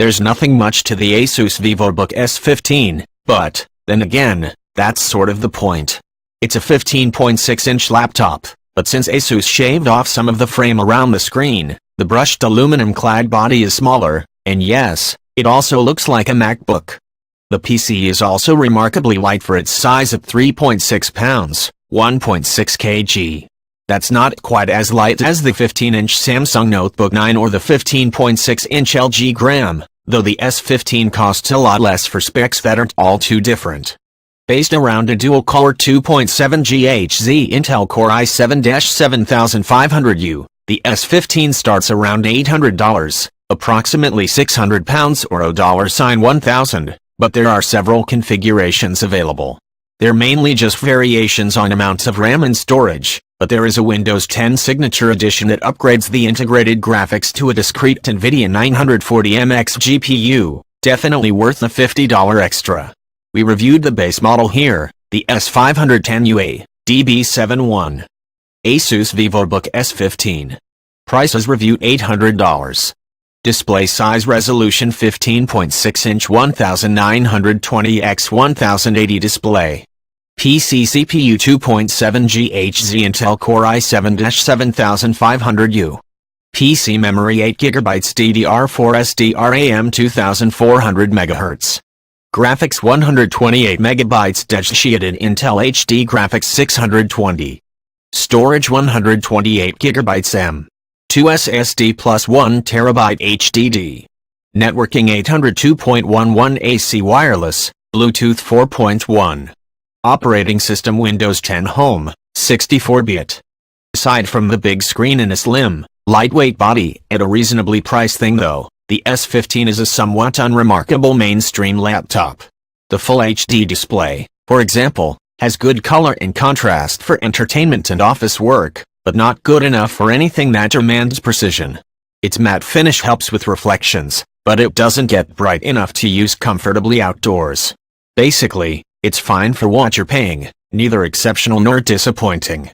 There's nothing much to the Asus VivoBook S15, but, then again, that's sort of the point. It's a 15.6-inch laptop, but since Asus shaved off some of the frame around the screen, the brushed aluminum-clad body is smaller, and yes, it also looks like a MacBook. The PC is also remarkably light for its size at 3.6 pounds, 1.6 kg. That's not quite as light as the 15-inch Samsung Notebook 9 or the 15.6-inch LG Gram, though the S15 costs a lot less for specs that aren't all too different. Based around a dual-core 2.7 GHz Intel Core i7-7500U, the S15 starts around $800, approximately £600 or $1,000, but there are several configurations available. They're mainly just variations on amounts of RAM and storage, but there is a Windows 10 Signature Edition that upgrades the integrated graphics to a discrete NVIDIA 940MX GPU, definitely worth the $50 extra. We reviewed the base model here, the S510UA, DB71. Asus VivoBook S15. Price as reviewed $800. Display size resolution 15.6-inch 1920x 1080 display. PC CPU 2.7 GHz Intel Core i7-7500U. PC memory 8GB DDR4 SDRAM 2400 MHz. Graphics 128 MB dedicated Intel HD graphics 620. Storage 128 GB M. 2 SSD plus 1 TB HDD. Networking 802.11 AC wireless, Bluetooth 4.1. Operating system Windows 10 Home, 64-bit. Aside from the big screen and a slim, lightweight body, at a reasonably priced thing though, the S15 is a somewhat unremarkable mainstream laptop. The Full HD display, for example, has good color and contrast for entertainment and office work, but not good enough for anything that demands precision. Its matte finish helps with reflections, but it doesn't get bright enough to use comfortably outdoors. Basically, it's fine for what you're paying, neither exceptional nor disappointing.